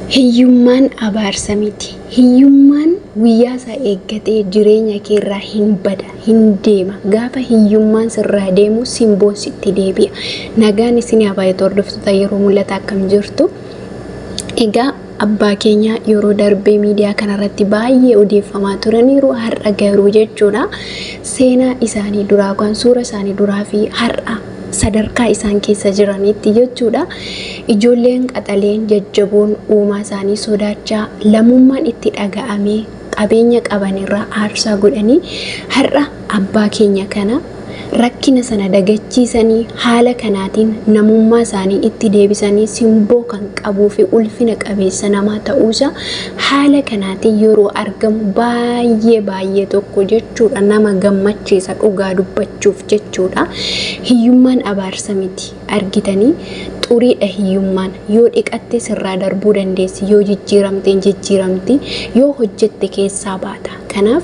Hiyyummaan abaarsa miti. Hiyyummaan guyyaa isaa eeggatee jireenya kee irraa hin bada, hin deema. Gaafa hiyyummaan sirraa deemu simboon sitti deebi'a. Nagaan isin habaayatu hordoftoota yeroo mul'ata akkam jirtu. Egaa abbaa keenya yeroo darbee miidiyaa kanarratti baay'ee odeeffamaa turaniiru. Har'a garuu jechuudha seenaa isaanii duraa kan suura isaanii duraa fi har'a sadarkaa isaan keessa jiranitti jechuudha. Ijoolleen qaxaleen jajjaboon uumaa isaanii sodaachaa lammummaan itti dhaga'amee qabeenya qabanirraa aarsaa godhanii har'a abbaa keenya kana rakkina sana dagachiisanii haala kanaatiin namummaa isaanii itti deebisanii simboo kan qabuu fi ulfina qabeessa namaa ta'uusaa haala kanaatiin yeroo argamu baay'ee tokko jechuudha nama gammachiisa dhugaa dubbachuuf jechuudha. Hiyyummaan abaarsa miti argitanii xuriidha hiyyummaan yoo dhiqatte sirraa darbuu dandeessi yoo jijjiiramte yoo hojjette keessaa baata. Kanaaf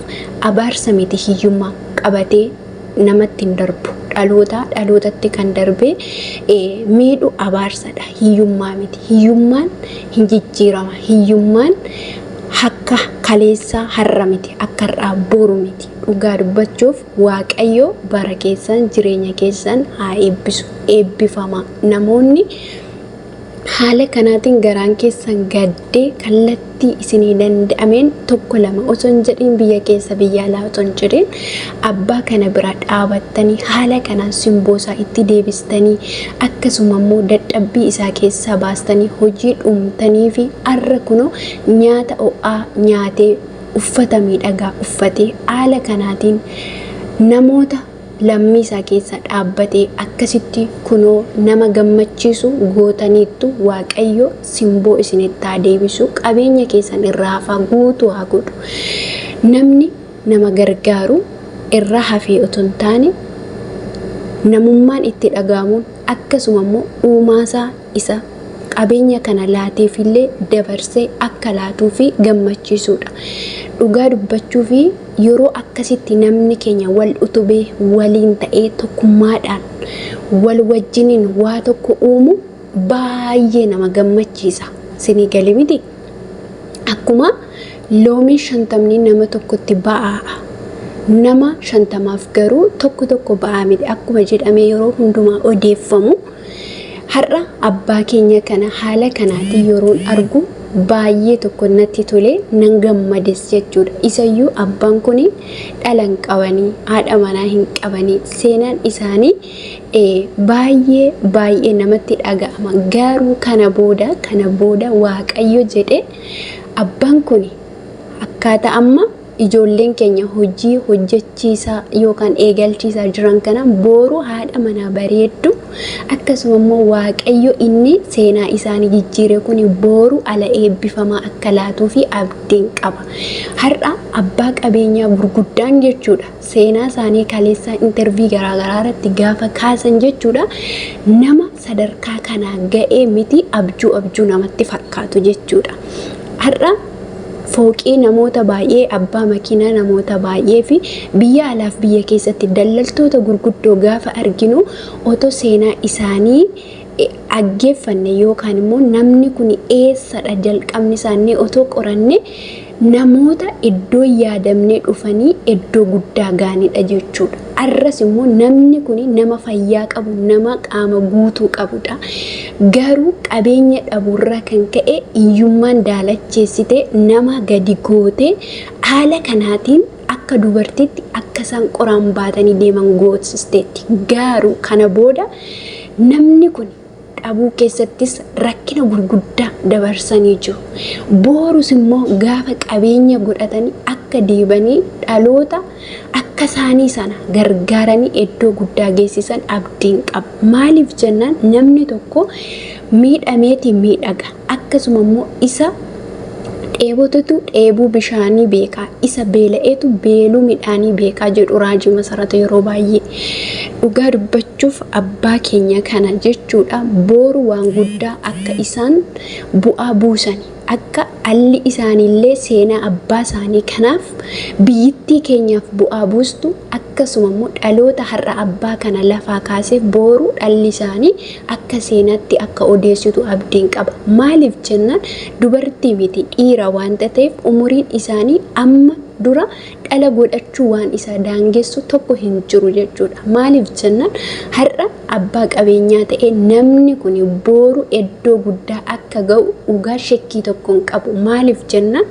abaarsa miti hiyyummaa qabatee namatti hin darbu dhalootatti kan darbee miidhu abaarsadha. Hiyyummaa miti. Hiyyummaan hin jijjiirama. Hiyyummaan akka kaleessaa har'a miti, akka har'aa boru miti. Dhugaa dubbachuuf waaqayyoo bara keessan jireenya keessan haa eebbisu. Eebbifama. Namoonni haala kanaatiin garaan keessan gaddee kallattii isinii danda'ameen tokko lama osoo hin jedhin biyya keessa biyya alaa osoo hin jedhin abbaa kana bira dhaabattanii haala kanaan simboo isaa itti deebistanii akkasuma immoo dadhabbii isaa keessaa baastanii hojii dhumtanii fi har'a kunoo nyaata ho'aa nyaatee uffata miidhagaa uffatee haala kanaatiin namoota lammii isaa keessa dhaabbatee akkasitti kunoo nama gammachiisu gootaniittu waaqayyo simboo isinitti haa deebisu qabeenya keessan irraa hafaa guutuu haa godhu. Namni nama gargaaru irraa hafee otoo hin taane namummaan itti dhaga'amuun akkasuma immoo uumaasaa isa qabeenya kana laateefillee dabarsee akka laatuu fi gammachiisuudha. Dhugaa dubbachuu fi yeroo akkasitti namni keenya wal utubee waliin ta'ee tokkummaadhaan wal wajjiniin waa tokko uumu baay'ee nama gammachiisa. Sinii gali miti? Akkuma loomii 50 nama tokkotti ba'aa. Nama 50maaf garuu tokko ba'aa miti. Akkuma jedhamee yeroo hundumaa odeeffamu har'a abbaa keenya kana haala kanaatiin yeroon argu baay'ee tokko natti tolee nan gammades jechuudha. Isayyuu abbaan kun dhala hin qabanii haadha manaa hin qabanii seenaan isaanii baay'ee namatti dhaga'ama. Garuu kana booda waaqayyo jedhe abbaan kun akkaataa amma ijoolleen keenya hojii hojjechiisaa yookaan eegalchiisaa jiran kana boru haadha manaa bareeddu akkasuma immoo waaqayyo inni seenaa isaanii jijjiire kun boru ala eebbifamaa akka laatuu fi abdiin qaba. Har'a abbaa qabeenyaa gurguddaan jechuudha seenaa isaanii kaleessaa intervii garaagaraa irratti gaafa kaasan jechuudha nama sadarkaa kanaa ga'ee miti abjuu namatti fakkaatu jechuudha. Har'a fooqii namoota baay'ee abbaa makiinaa namoota baay'ee fi biyya alaaf biyya keessatti daldaltoota gurguddoo gaafa arginu otoo seenaa isaanii dhaggeeffanne yookaan immoo namni kun eessadha jalqabni isaanii otoo qoranne namoota iddoo yaadamnee dhufanii iddoo guddaa gaanidha jechuudha. Arras immoo namni kun nama fayyaa qabu nama qaama guutuu qabudha. Garuu qabeenya dhabuurraa kan ka'e hiyyummaan daalacheessite nama gadi goote haala kanaatiin akka dubartiitti akka isaan qoraan baatanii deeman goosisteetti. Garuu kana booda namni kun dhabuu keessattis rakkina gurguddaa dabarsanii jiru. Boorus immoo gaafa qabeenya godhatanii akka deebanii dhaloota akka isaanii sana gargaaranii iddoo guddaa geessisan abdiin qaba. Maaliif jennaan namni tokko miidhameeti miidhaga akkasuma immoo isa dheebotutu dheebuu bishaanii beekaa isa beela'eetu beeluu midhaanii beekaa jedhu raajii masarata yeroo baay'ee. Dhugaa dubbachuuf abbaa keenya kana jechuudha boru waan guddaa akka isaan bu'aa buusani akka alli isaaniillee seenaa abbaa isaanii kanaaf biyyittii keenyaaf bu'aa buustu akka akkasuma immoo dhaloota har'a abbaa kana lafaa kaasee booru dhalli isaanii akka seenaatti akka odeessitu abdiin qaba. Maaliif jennaan dubartii miti dhiira waan ta'eef umuriin isaanii amma dura dhala godhachuu waan isa daangessu tokko hin jiru jechuudha. Maaliif jennaan har'a abbaa qabeenyaa ta'e namni kun booru iddoo guddaa akka ga'u dhugaa shakkii tokko hin qabu. Maaliif jennaan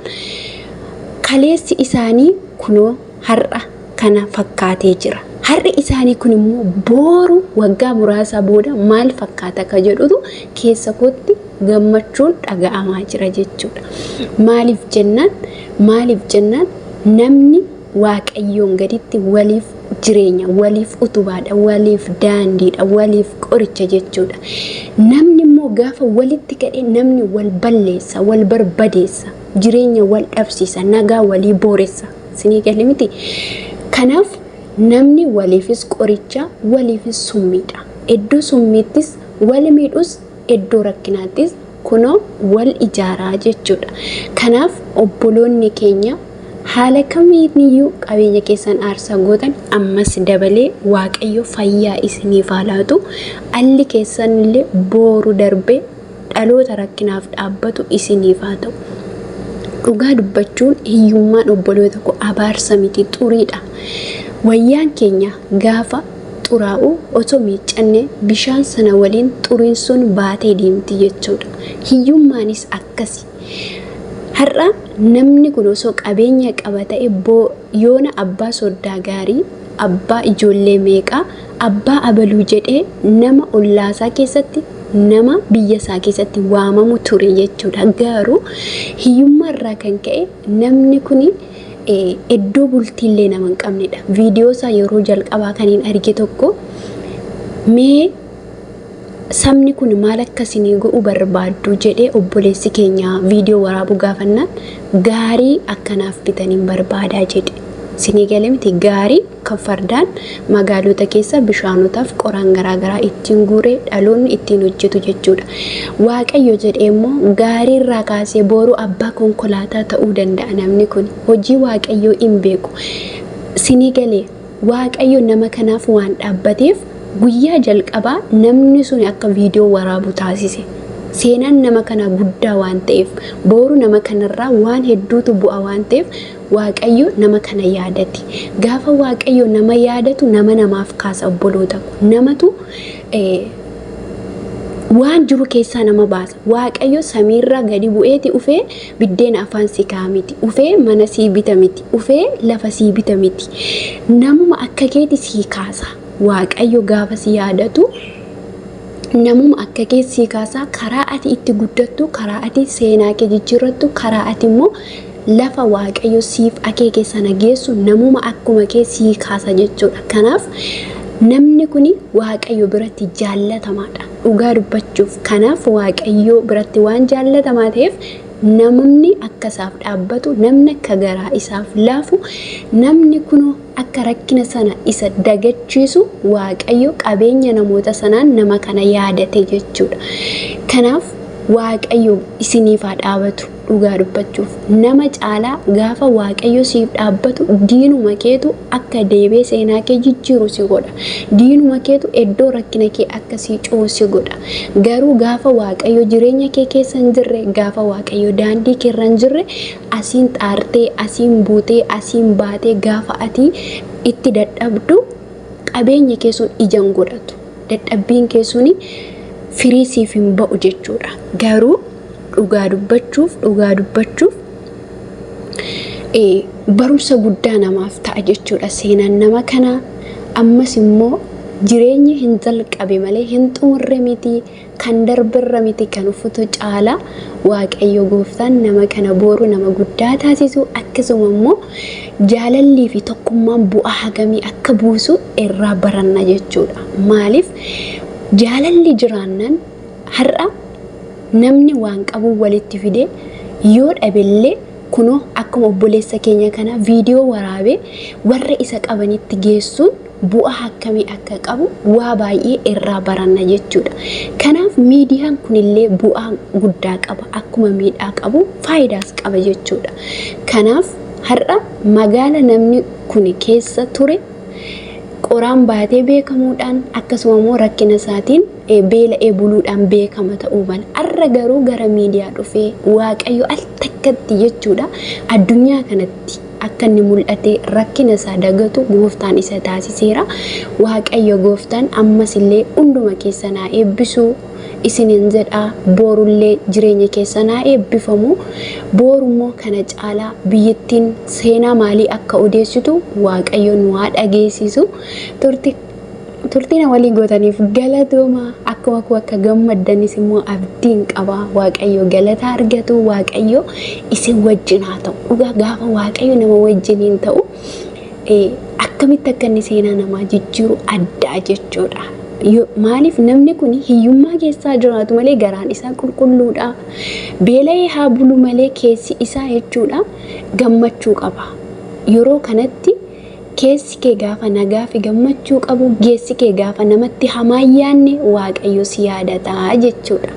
kaleessi isaanii kunoo har'a kana fakkaatee jira. Har'i isaanii kun immoo booru waggaa muraasa booda maal fakkaata ka jedhutu keessa kootti gammachuun dhaga'amaa jira jechuudha. Maaliif jennaan namni waaqayyoon gaditti waliif jireenya, waliif utubaadha, waliif daandiidha, waliif qoricha jechuudha. Namni immoo gaafa walitti gadhee namni wal balleessa, wal barbadeessa, jireenya wal dhabsiisa, nagaa walii booressa. Sinii galee miti. Kanaaf namni waliifis qoricha, waliifis summiidha. Iddoo summiittis wal miidhus, iddoo rakkinaattis kunoo wal ijaaraa jechuudha. Kanaaf obboloonni keenya haala kamiiniyyuu qabeenya keessan aarsaa gootan ammas dabalee waaqayyo fayyaa isiniif haa laatu. Alli keessan illee booru darbee dhaloota rakkinaaf dhaabbatu isiniif haa ta'u. Dhugaa dubbachuun hiyyummaan obboloota koo abaarsa miti, xuriidha. Wayyaan keenya gaafa xuraa'u otoo miiccanne bishaan sana waliin xuriin sun baatee deemti jechuudha. Hiyyummaanis akkasi. Har'a namni kun osoo qabeenya qaba ta'e yoona abbaa soddaa gaarii, abbaa ijoollee meeqaa, abbaa abaluu jedhee nama ollaasaa keessatti, nama biyyasaa keessatti waamamu ture jechuudha. Garuu hiyyummaa irraa kan ka'e namni kun iddoo bultiillee nama hin qabnedha. Viidiyoo isaa yeroo jalqabaa kaniin arge tokko mee sabni kun maal akkasinii go'u barbaaddu jedhee obboleessi keenya viidiyoo waraabu gaafannaan gaarii akkanaaf bitaniin barbaadaa jedhe. Sinii galee miti gaarii kan fardaan magaalota keessa bishaanotaaf qoraan garaagaraa ittiin guuree dhaloonni ittiin hojjetu jechuudha. Waaqayyo jedhee immoo gaarii irraa kaasee boru abbaa konkolaataa ta'uu danda'a namni kun. Hojii waaqayyoo hin beeku. Sinii galee waaqayyo nama kanaaf waan dhaabbateef guyyaa jalqabaa namni sun akka viidiyoo waraabu taasise. Seenaan nama kana guddaa waan ta'eef boru nama kanarraa waan hedduutu bu'a waan ta'eef waaqayyo nama kana yaadate. Gaafa waaqayyo nama yaadatu nama namaaf kaasa obboloota. Namatu waan jiru keessaa nama baasa. Waaqayyo samiirraa gadi bu'eeti ufee biddeena afaan si ka'a miti. Ufee mana sii bita miti. Ufee lafa sii bita miti. Namuma akka keeti sii kaasa. Waaqayyo gaafa si yaadatu namuma akka keessii kaasaa karaa ati itti guddattu, karaa ati seenaa kee jijjiirrattu, karaa ati immoo lafa waaqayyo siif akeeke sana geessu namuma akkuma keessii kaasa jechuudha. Kanaaf namni kun waaqayyo biratti jaallatamaadha. Dhugaa dubbachuuf kanaaf waaqayyo biratti waan jaallatamaa ta'eef namni akkasaaf dhaabbatu, namni akka garaa isaaf laafu, namni kun akka rakkina sana isa dagachiisu waaqayyo qabeenya namoota sanaan nama kana yaadate jechuudha. Kanaaf waaqayyo isiniif haa dhaabatu. Dhugaa dubbachuuf nama caalaa gaafa waaqayyo siif dhaabbatu diinuma keetu akka deebee seenaa kee jijjiiru si godha. Diinuma keetu iddoo rakkina kee akka si coosi godha. Garuu gaafa waaqayyo jireenya kee keessa hin jirre, gaafa waaqayyo daandii kee irra hin jirre, asiin xaartee, asiin buutee, asiin baatee gaafa ati itti dadhabdu qabeenya kee sun ijaan godhatu. Dadhabbiin kee suni firii siif hin ba'u jechuudha. Garuu dhugaa dubbachuuf barumsa guddaa namaaf ta'a jechuudha seenaan nama kana. Ammas immoo jireenya hin jalqabe malee hin xumurre miti, kan darbirra miti, kan ufutu caala. Waaqayyo gooftaan nama kana boru nama guddaa taasisu, akkasuma immoo jaalallii fi tokkummaan bu'aa hagamii akka buusu irraa baranna jechuudha. Maaliif jaalalli jiraannan har'a namni waan qabu walitti fide yoo dhabeellee kunoo akkuma obboleessa keenya kana viidiyoo waraabee warra isa qabanitti geessuun bu'aa akkamii akka qabu waa baay'ee irraa baranna jechuudha. Kanaaf miidiyaan kunillee bu'aa guddaa qaba. Akkuma miidhaa qabu faayidaas qaba jechuudha. Kanaaf har'a magaala namni kun keessa ture qoraan baatee beekamuudhaan akkasuma immoo rakkina isaatiin beela'ee buluudhaan beekama ta'uu mala. Har'a garuu gara miidiyaa dhufee waaqayyo al takkatti jechuudha addunyaa kanatti akka inni mul'ate rakkina isaa dagatu gooftaan isa taasiseera. Waaqayyo gooftaan ammas illee hunduma keessanaa eebbisuu isinin jedha. Boorullee jireenya keessanaa eebbifamu. Boorummoo kana caalaa biyyattiin seenaa maalii akka odeessitu waaqayyo nu haa dhageessisu. Turtiin walii gootaniif galatooma. Akkuma akka gammaddanis immoo abdiin qaba. Waaqayyo galata argatu. Waaqayyo isin wajjin haa ta'u. Dhugaa gaafa waaqayyo nama wajjiniin ta'u akkamitti akka inni seenaa namaa jijjiiru addaa jechuudha. Maaliif namni kun hiyyummaa keessaa jiraatu malee garaan isaa qulqulluudha. Beela'ee haa bulu malee keessi isaa jechuudha gammachuu qaba. Yeroo kanatti keessi kee gaafa nagaa fi gammachuu qabu, geessi kee gaafa namatti hamaa yaanne waaqayyo si yaadata jechuudha.